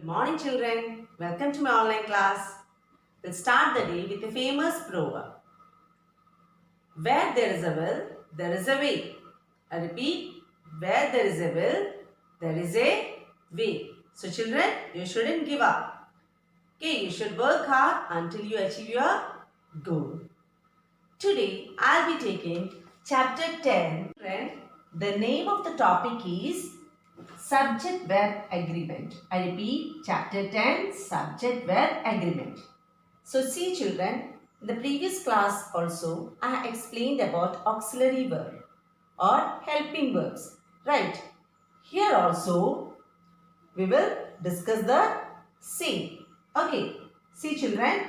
morning, children. Welcome to my online class. We'll start the day with a famous proverb. Where there is a will, there is a way. I repeat, where there is a will, there is a way. So, children, you shouldn't give up. Okay, you should work hard until you achieve your goal. Today, I'll be taking chapter 10. The name of the topic is Subject-Verb Agreement. I repeat, chapter 10, Subject-Verb Agreement. So see children, in the previous class also, I have explained about auxiliary verb or helping verbs. Right. Here also, we will discuss the same. Okay. See children,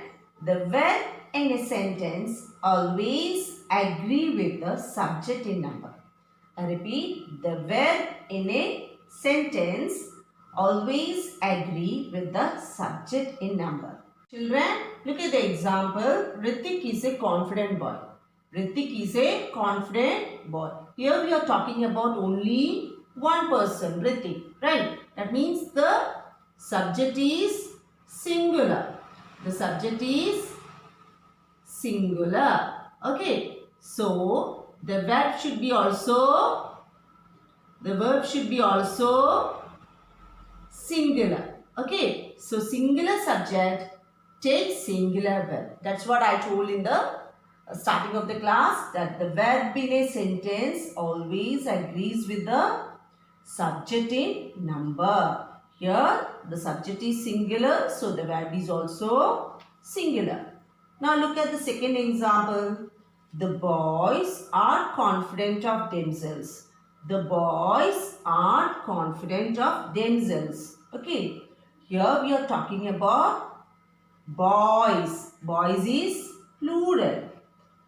the verb in a sentence always agree with the subject in number. I repeat, the verb in a sentence always agree with the subject in number. Children, look at the example. Ritik is a confident boy. Ritik is a confident boy. Here we are talking about only one person, Ritik. Right? That means the subject is singular. The subject is singular. Okay. So, the verb should be also singular. Okay. So, singular subject takes singular verb. That's what I told in the starting of the class, that the verb in a sentence always agrees with the subject in number. Here, the subject is singular, so the verb is also singular. Now, look at the second example. The boys are confident of themselves. The boys are confident of themselves. Okay. Here we are talking about boys. Boys is plural.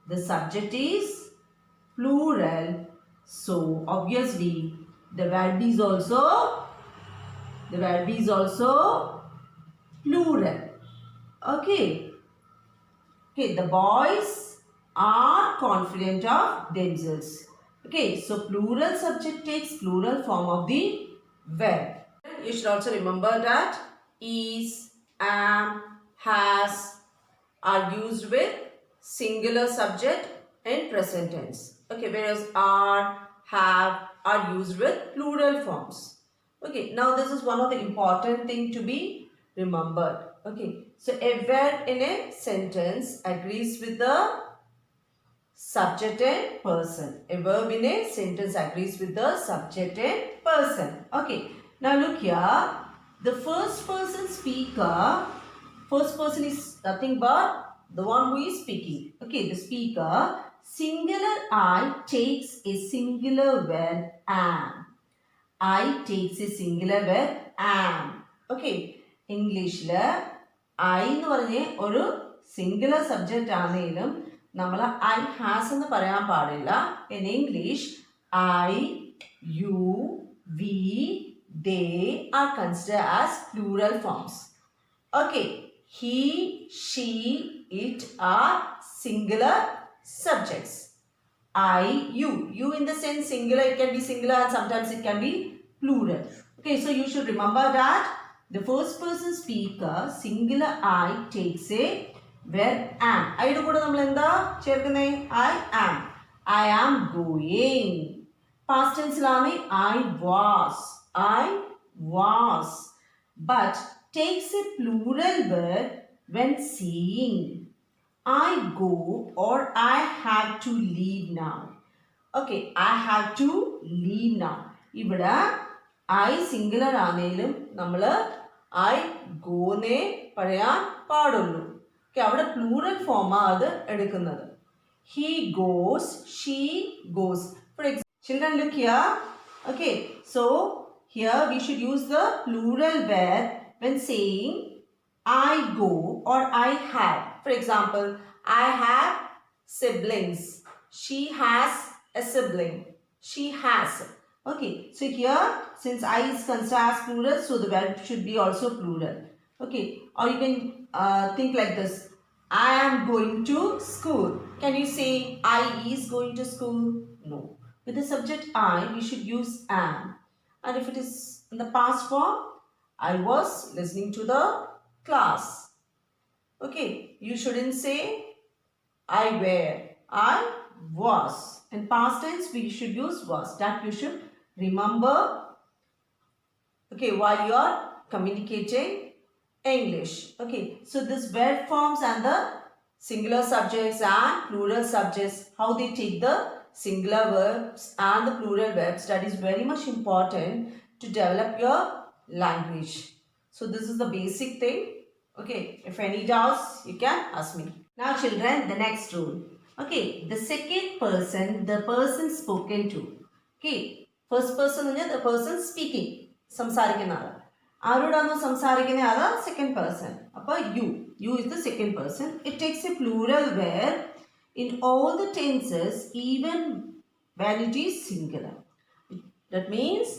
The subject is plural. So, obviously, the verb is also plural. Okay. Okay, the boys are confident of themselves. Okay, so plural subject takes plural form of the verb. You should also remember that is, am, has are used with singular subject in present tense. Okay, whereas are, have are used with plural forms. Okay, now this is one of the important thing to be remembered. Okay, so a verb in a sentence agrees with the subject and person. A verb in a sentence agrees with the subject and person. Okay, now look here. The first person speaker, first person is nothing but the one who is speaking. Okay, the speaker, singular I takes a singular verb am. I takes a singular verb am. Okay, English la I എന്ന് പറഞ്ഞ ഒരു singular subject ആണെങ്കിലും നമ്മൾ I has എന്ന് പറയാൻ പാടില്ല. In English, I, you, we, they are considered as plural forms. Okay, he, she, it are singular subjects. I, you. You in the sense singular, it can be singular and sometimes it can be plural. Okay, so you should remember that the first person speaker, singular I takes a verb am. I do kuda nammal endha cherkune? I am. I am going. Past tense lane I was. But takes a plural verb when saying I go or I have to leave now. Okay, I have to leave now. ഇവിടെ I singular ആണെങ്കിലും നമ്മൾ I go നെ പറയാൻ പാടുള്ളൂ. Okay, അവിടെ plural form ആ അത് എടുക്കുന്നത്. He goes, she goes. For example, children look here. Okay, so here we should use the plural verb when saying I go or I have. For example, I have siblings. She has a sibling. She has. Okay, so here since I is considered as plural, so the verb should be also plural. Okay, or you can think like this. I am going to school. Can you say I is going to school? No. With the subject I, we should use am. And if it is in the past form, I was listening to the class. Okay, you shouldn't say I were. I was. In past tense, we should use was. That you should remember. Okay, while you are communicating English. Okay, so this verb forms and the singular subjects and plural subjects, how they take the singular verbs and the plural verbs, that is very much important to develop your language. So this is the basic thing. Okay, if any doubts, you can ask me. Now children, the next rule. Okay, the second person, the person spoken to. Okay, first person is the person speaking. സംസാരിക്കുന്ന ആള് ആരോടാണോ സംസാരിക്കുന്ന ആള് second person അപ്പോൾ you is the second person. It takes a plural verb in all the tenses even when it is singular. That means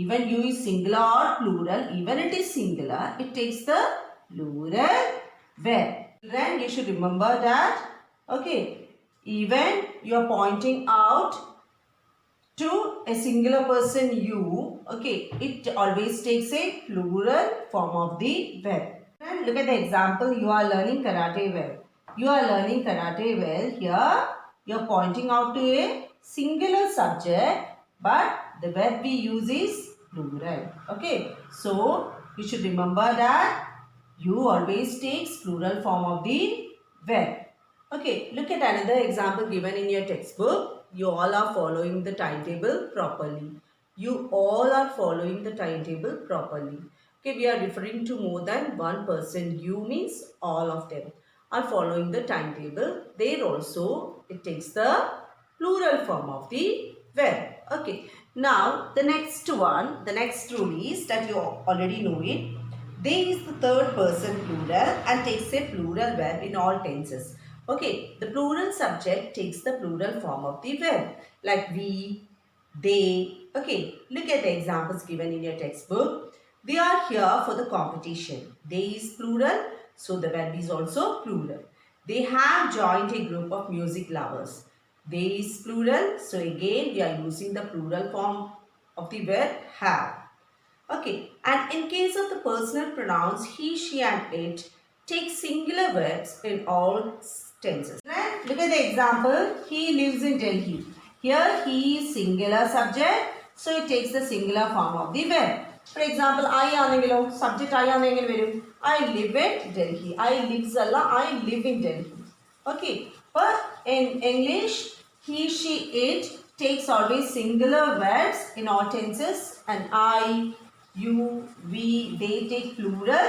even you is singular or plural, even it is singular, it takes the plural verb. Then you should remember that, okay, even you are pointing out to a singular person you, okay, it always takes a plural form of the verb. And look at the example, you are learning karate well. You are learning karate well. Here you are pointing out to a singular subject, but the verb we use is plural. Okay, so you should remember that you always takes plural form of the verb. Okay, look at another example given in your textbook. You all are following the timetable properly. You all are following the timetable properly. Okay, we are referring to more than one person. You means all of them are following the timetable. There also it takes the plural form of the verb. Okay, now the next one, the next rule is that you already know it. They is the third person plural and takes a plural verb in all tenses. Okay, the plural subject takes the plural form of the verb like we, they. Okay, look at the examples given in your textbook. They are here for the competition. They is plural, so the verb is also plural. They have joined a group of music lovers. They is plural, so again we are using the plural form of the verb have. Okay, and in case of the personal pronouns he, she and it, take singular verbs in all tenses. Look at the example. He lives in Delhi. Here he is singular subject, so it takes the singular form of the verb. For example, I ആണെങ്കിലോ subject I ആണെങ്കിൽ വരും I live in Delhi. I lives അല്ല I live in Delhi. Okay, but in English he, she, it takes always singular verbs in all tenses, and I, you, we, they take plural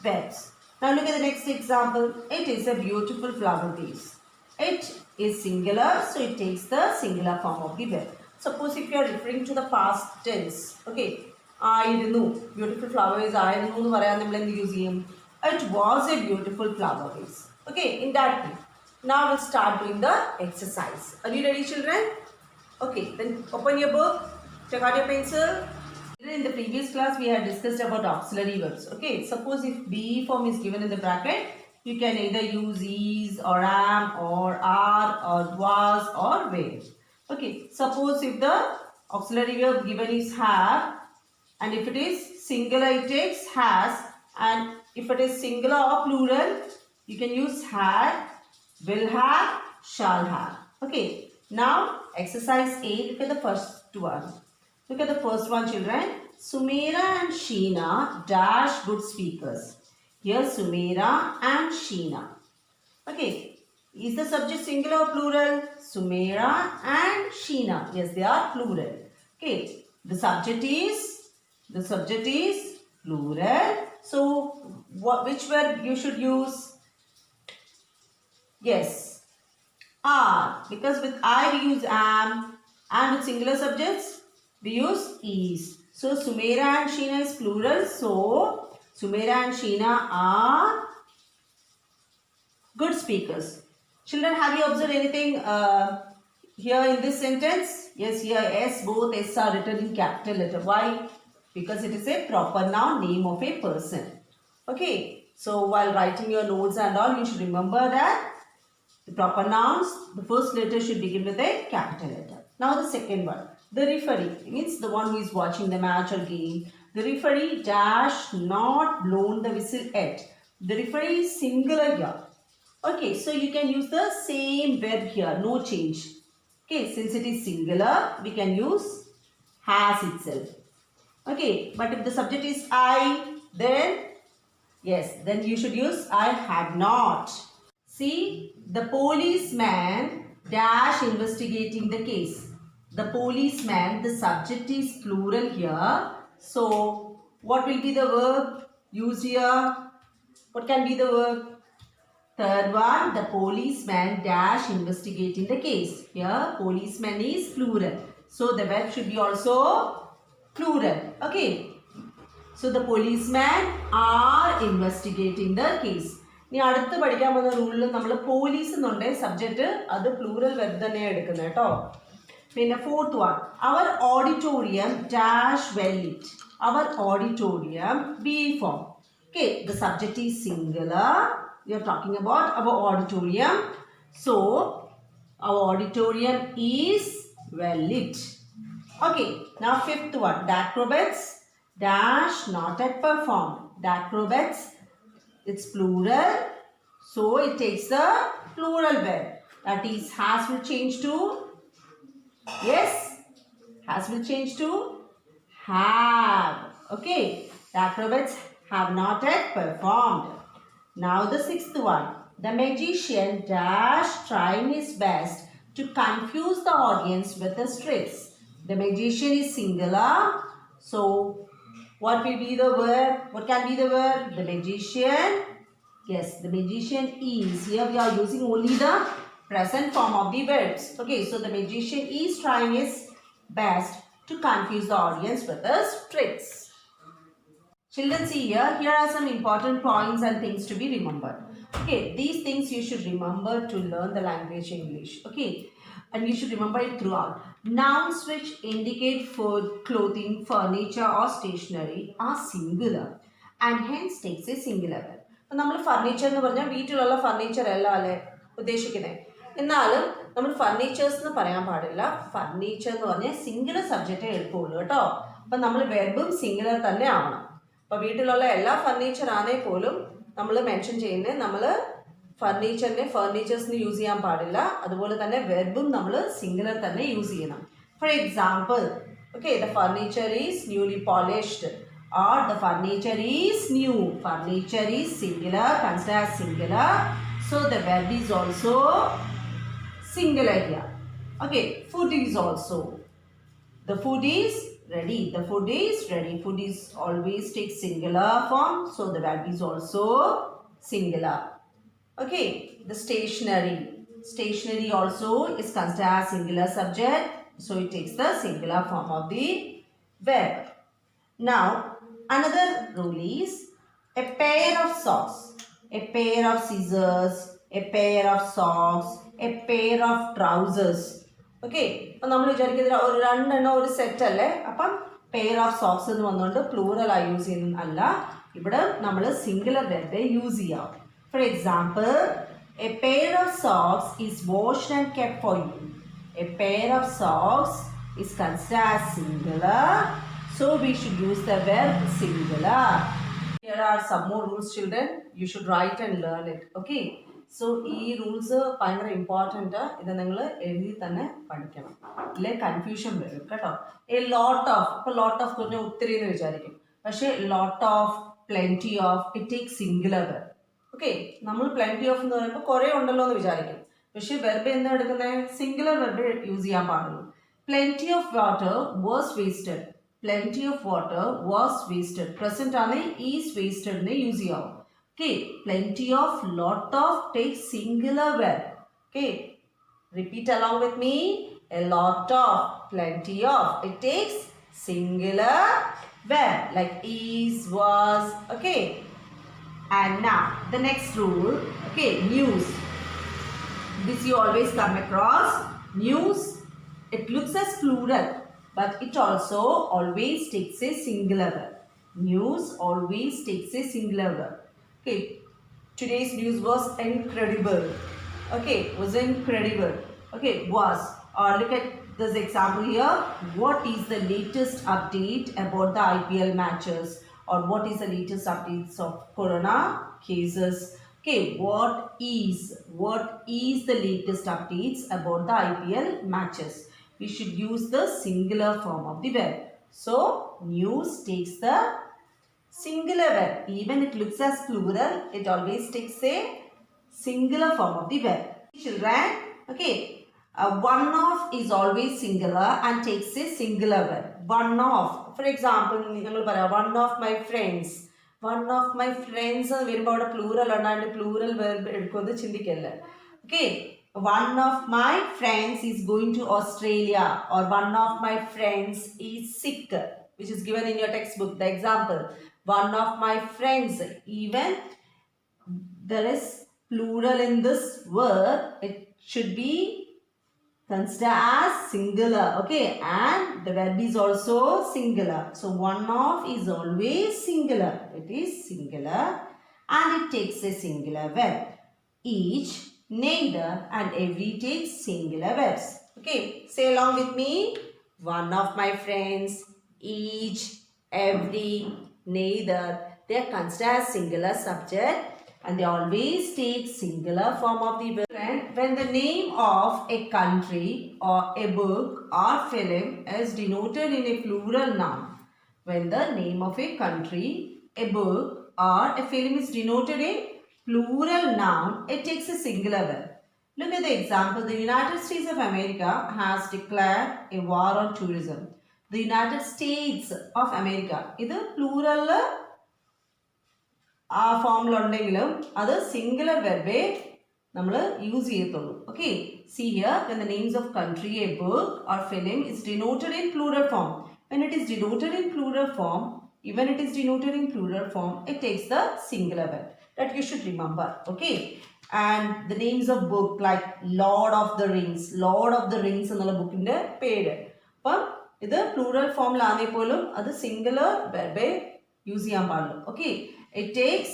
verbs. Now look at the next example. It is a beautiful flower vase. It is singular, so it takes the singular form of the verb. Suppose if you are referring to the past tense, okay, ആയിരുന്നു beautiful flower vase ആയിരുന്നു എന്ന് പറയാൻ നമ്മൾ എന്ത് use ചെയ്യും? It was a beautiful flower vase. Okay, in that way. Now we'll start doing the exercise. Are you ready, children? Okay, then open your book, take out your pencil. In the previous class, we had discussed about auxiliary verbs. Okay, suppose if be form is given in the bracket, you can either use is or am or are or was or were. Okay, suppose if the auxiliary verb given is have, and if it is singular it takes has, and if it is singular or plural you can use had, will have, shall have. Okay, now exercise 8, look at the first one. Look at the first one, children. Sumaira and Sheena dash good speakers. Here Sumaira and Sheena. Okay, is the subject singular or plural? Sumaira and Sheena. Yes, they are plural. Okay, the subject is plural. So which verb you should use? Yes, are, because with I we use am, and with singular subjects we use is. So Sumaira and Sheena is plural, so Sumaira and Sheena are good speakers. Children, have you observed anything here in this sentence? Yes, here S, both S are written in capital letter. Why? Because it is a proper noun, name of a person. Okay, so while writing your notes and all, you should remember that the proper nouns, the first letter should begin with a capital letter. Now the second one, the referee, means the one who is watching the match or game. The referee dash not blown the whistle yet. The referee is singular here. Okay, so you can use the same verb here, no change. Okay, since it is singular, we can use has itself. Okay, but if the subject is I, then yes, then you should use I had not. See, the policeman dash investigating the case. The policeman, the subject is plural here. So, what will be the verb used here? What can be the verb? Third one, the policeman dash investigating the case. Here, policeman is plural. So, the verb should be also plural. Okay. So, the policeman are investigating the case. ഇനി അടുത്ത് പഠിക്കാൻ പോകുന്ന റൂളിൽ നമ്മൾ police എന്നുണ്ട് subject അത് plural web തന്നെ എടുക്കുന്നത് കേട്ടോ. പിന്നെ fourth one, our auditorium dash well lit. Our auditorium be form. Okay, the subject is singular. We are talking about our auditorium. So, our auditorium is well lit. Okay, now fifth one, the acrobats dash not yet performed. The acrobats, it's plural, so it takes the plural verb. That is, has will change to, yes, has will change to have. Okay, the acrobats have not yet performed. Now the sixth one, the magician dash trying his best to confuse the audience with his tricks. The magician is singular, so what will be the verb? What can be the verb? The magician. Yes, the magician is. Here we are using only the present form of the verbs. Okay, so the magician is trying his best to confuse the audience with his tricks. Children, see here. Here are some important points and things to be remembered. Okay, these things you should remember to learn the language English. Okay, and you should remember it throughout. Nouns which indicate food, clothing, furniture or stationery are singular and hence takes a singular verb. അപ്പോൾ നമ്മൾ furniture എന്ന് പറഞ്ഞാൽ വീട്ടിലുള്ള furniture അല്ല അല്ലേ ഉദ്ദേശിക്കുന്നത്. എന്നാലും നമ്മൾ ഫർണിച്ചേഴ്സ് എന്ന് പറയാൻ പാടില്ല. ഫർണിച്ചർ എന്ന് പറഞ്ഞാൽ സിംഗുലർ സബ്ജക്റ്റേ എളുപ്പമുള്ളൂ കേട്ടോ. അപ്പം നമ്മൾ വെർബും സിംഗുലർ തന്നെ ആവണം. അപ്പോൾ വീട്ടിലുള്ള എല്ലാ ഫർണിച്ചർ ആണെങ്കിൽ പോലും നമ്മൾ മെൻഷൻ ചെയ്യുന്നത് നമ്മൾ ഫർണിച്ചേഴ്സിന് യൂസ് ചെയ്യാൻ പാടില്ല. അതുപോലെ തന്നെ വെർബും നമ്മൾ സിംഗുലർ തന്നെ യൂസ് ചെയ്യണം. For example, okay, the furniture is newly polished or the furniture is new. Furniture is singular, considered as singular. So the verb is also singular here. Okay, food is also. The food is ready. The food is ready. Food is always takes singular form. So the verb is also singular. Okay, the stationery. Stationery also is considered as singular subject. So it takes the singular form of the verb. Now, another rule is a pair of socks, a pair of scissors, a pair of socks, a pair of trousers. Okay, അപ്പോൾ നമ്മൾ വിചാരിക്കുന്നത് ഒരു രണ്ടെണ്ണം ഒരു set അല്ലേ, അപ്പം pair of socks എന്ന് വന്നുകൊണ്ട് പ്ലൂറൽ ആയി യൂസ് ചെയ്യുന്നതല്ല, ഇവിടെ നമ്മൾ സിംഗുലർ വെർബ് യൂസ് ചെയ്യാം. For example, A pair of socks is washed and kept for you. A pair of socks is considered as singular. So we should use the verb singular. Here are some more rules, children. You should write and learn it. Okay. So ഈ rules ഭയങ്കര important. ഇത് നിങ്ങൾ എഴുതി തന്നെ പഠിക്കണം, ഇല്ലേ confusion വരും കേട്ടോ. എ ലോട്ട് ഓഫ്, ഇപ്പോൾ ലോട്ട് ഓഫ് പറഞ്ഞാൽ ഒത്തിരി എന്ന് വിചാരിക്കും, പക്ഷേ lot of, plenty of, it take singular verb. Okay, നമ്മൾ പ്ലെൻറ്റി ഓഫ് എന്ന് പറയുമ്പോൾ കുറേ ഉണ്ടല്ലോ എന്ന് വിചാരിക്കും, പക്ഷേ വെർബ് എന്താ എടുക്കുന്നത്? സിംഗുലർ വെർബ് യൂസ് ചെയ്യാൻ പാടുള്ളൂ. Plenty of water was wasted. Plenty of water was wasted. Present ആണ് is wasted നെ use ചെയ്യാവും. Okay, plenty of, lot of takes singular verb. Okay, repeat along with me. A lot of, plenty of, it takes singular verb like is, was. Okay, and now the next rule. Okay, news. This you always come across. News, it looks as plural, but it also always takes a singular verb. News always takes a singular verb. Okay, today's news was incredible. Okay, was incredible. Okay, was. Or look at this example here. What is the latest update about the IPL matches, or what is the latest updates of corona cases? Okay, what is the latest updates about the IPL matches? We should use the singular form of the verb. So news takes the singular verb. Even it looks as plural, it always takes a singular form of the verb. Children, okay, one of is always singular and takes a singular verb. One of, for example, one of my friends. One of my friends വരുമ്പോൾ plural ഉണ്ടായിട്ട് plural verb എടുക്കുന്നത് ചിന്തിക്കല്ല. Okay, one of my friends is going to Australia, or one of my friends is sick, which is given in your textbook, the example. One of my friends, even there is plural in this word, it should be considered as singular, okay, and the verb is also singular. So one of is always singular. It is singular and it takes a singular verb. Each, neither and every takes singular verbs. Okay, say along with me. One of my friends, each, every, neither, they are considered as singular subject and they always take singular form of the verb. When the name of a country or a book or film is denoted in a plural noun, when the name of a country, a book or a film is denoted in plural noun, it takes a singular verb. Look at the example. The United States of America has declared a war on tourism. The United States of America. This is plural form other singular verb use okay, see here, when the names of country, a book or film is denoted in plural form. When it is denoted in plural form, even it is denoted in plural form, it takes the singular verb. That you should remember. Okay, and the names of book like Lord of the Rings. Lord of the Rings ennulla book inde പേര്. അപ്പോൾ ഇത് plural form ലാണേ പോലും അത് singular verb use ചെയ്യാൻ പാടുള്ളൂ. Okay, it takes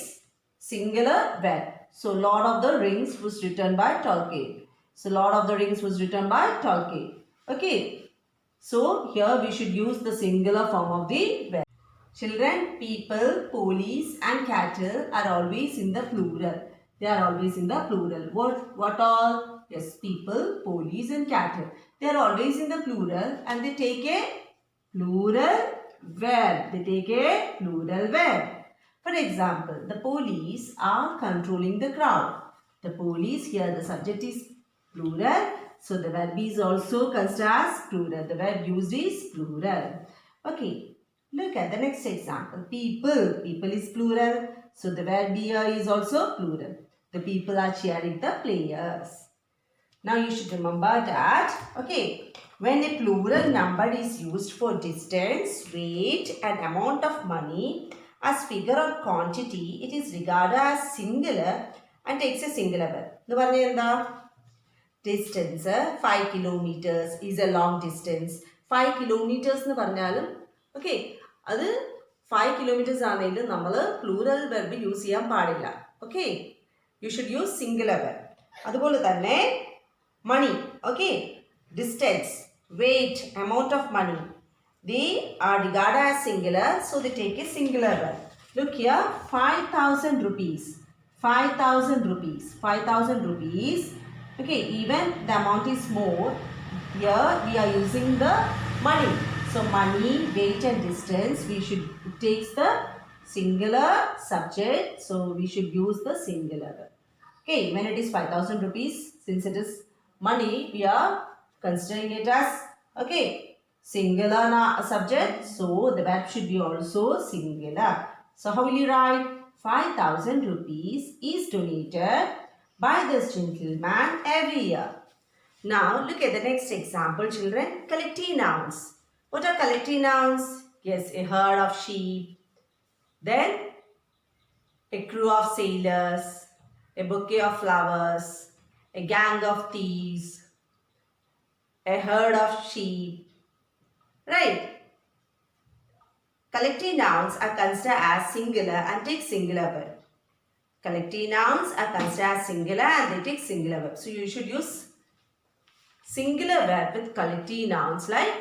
singular verb. So Lord of the Rings was written by Tolkien. So Lord of the Rings was written by Tolkien. Okay, so here we should use the singular form of the verb. Children, people, police and cattle are always in the plural. They are always in the plural. What all? Yes, people, police and cattle. They are always in the plural and they take a plural verb. They take a plural verb. For example, the police are controlling the crowd. The police, here the subject is plural. So the verb is also considered as plural. The verb used is plural. Okay, look at the next example. People. People is plural. So the verb here is also plural. The people are cheering the players. Now you should remember that, okay, when a plural number is used for distance, weight and amount of money as figure or quantity, it is regarded as singular and takes a singular verb. Distance, 5 kilometers is a long distance. 5 kilometers nu പറഞ്ഞാലും okay, അത് 5 kilometers ആണെങ്കിലും നമ്മൾ plural verb use ചെയ്യാൻ പാടില്ല. Okay, you should use singular verb. അതുപോലെ തന്നെ money, okay, distance, weight, amount of money, they are regarded as singular, so they take a singular verb. Look here, 5,000 rupees. 5,000 rupees. 5,000 rupees. Okay, even the amount is more. Here we are using the money. So money, weight and distance, we should take the singular subject. So we should use the singular verb. Okay, when it is 5,000 rupees, since it is money, we are considering it as, okay, singular subject. So the verb should be also singular. So how will you write? 5,000 rupees is donated by this gentleman every year. Now look at the next example, children. Collective nouns. What are collective nouns? Yes, a herd of sheep. Then a crew of sailors. A bouquet of flowers. A gang of thieves. A herd of sheep. Right? Collective nouns are considered as singular and take singular verb. Collective nouns are considered as singular and they take singular verb. So you should use singular verb with collective nouns like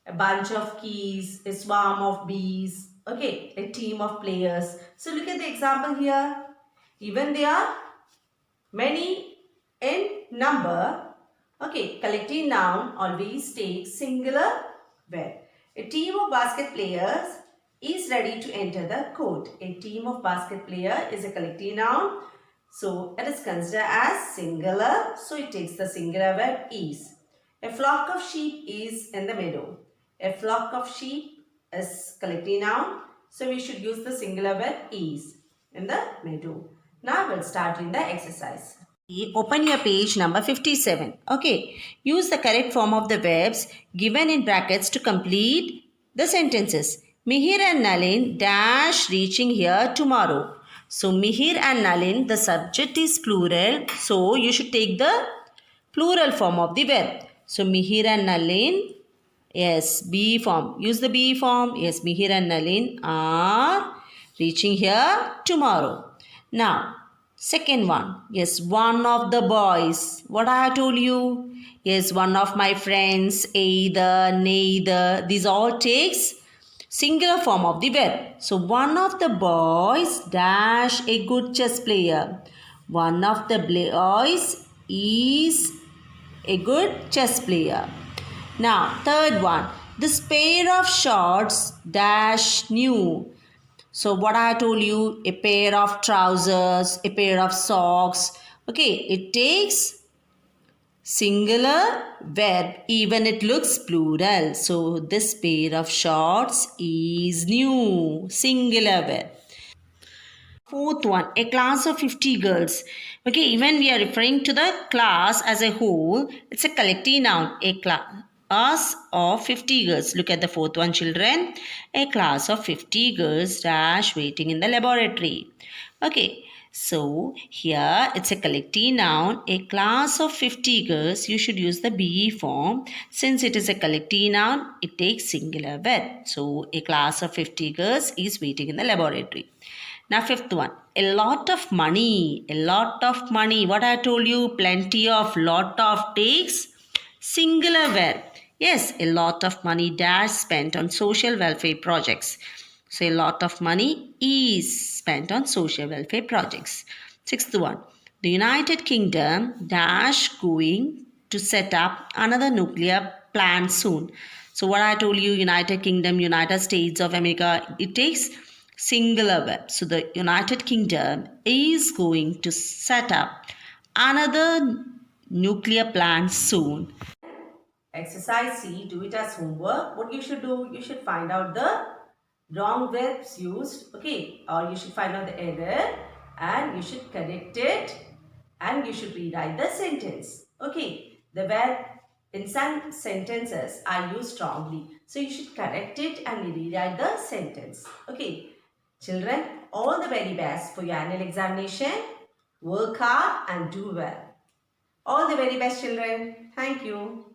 a bunch of keys, a swarm of bees, okay, a team of players. So look at the example here. Even they are many in number, okay, collective noun always takes singular verb. A team of basket players is ready to enter the court. A team of basket player is a collective noun. So it is considered as singular. So it takes the singular verb is. A flock of sheep is in the meadow. A flock of sheep is collective noun. So we should use the singular verb is in the meadow. Now we'll start in the exercise. Open your page number 57. Okay. Use the correct form of the verbs given in brackets to complete the sentences. Mihir and Nalin dash reaching here tomorrow. So Mihir and Nalin, the subject is plural. So you should take the plural form of the verb. So Mihir and Nalin, yes, be form. Use the be form. Yes, Mihir and Nalin are reaching here tomorrow. Now, second one. Yes, one of the boys. What I have told you? Yes, one of my friends, either, neither. These all takes singular form of the verb. So, one of the boys dash a good chess player. One of the boys is a good chess player. Now, third one. This pair of shorts dash new. So what I told you, a pair of trousers, a pair of socks. Okay, it takes singular verb even it looks plural. So this pair of shorts is new, singular verb. Fourth one, a class of 50 girls. Okay, when we are referring to the class as a whole, it's a collective noun. A class of 50 girls. Look at the fourth one, children. A class of 50 girls dash waiting in the laboratory. Okay, so here it's a collective noun. A class of 50 girls, you should use the be form. Since it is a collective noun, it takes singular verb. So a class of 50 girls is waiting in the laboratory. Now, fifth one, a lot of money. A lot of money. What I told you, plenty of, lot of takes singular verb. Yes, a lot of money dash spent on social welfare projects. So, a lot of money is spent on social welfare projects. Sixth one, the United Kingdom dash going to set up another nuclear plant soon. So, what I told you, United Kingdom, United States of America, it takes singular verb. So the United Kingdom is going to set up another nuclear plant soon. Exercise C, do it as homework. What you should do, you should find out the wrong verbs used, okay, or you should find out the error and you should correct it and you should rewrite the sentence. Okay, the verb in some sentences are used strongly. So you should correct it and rewrite the sentence. Okay. Children, all the very best for your annual examination. Work hard and do well. All the very best, children. Thank you.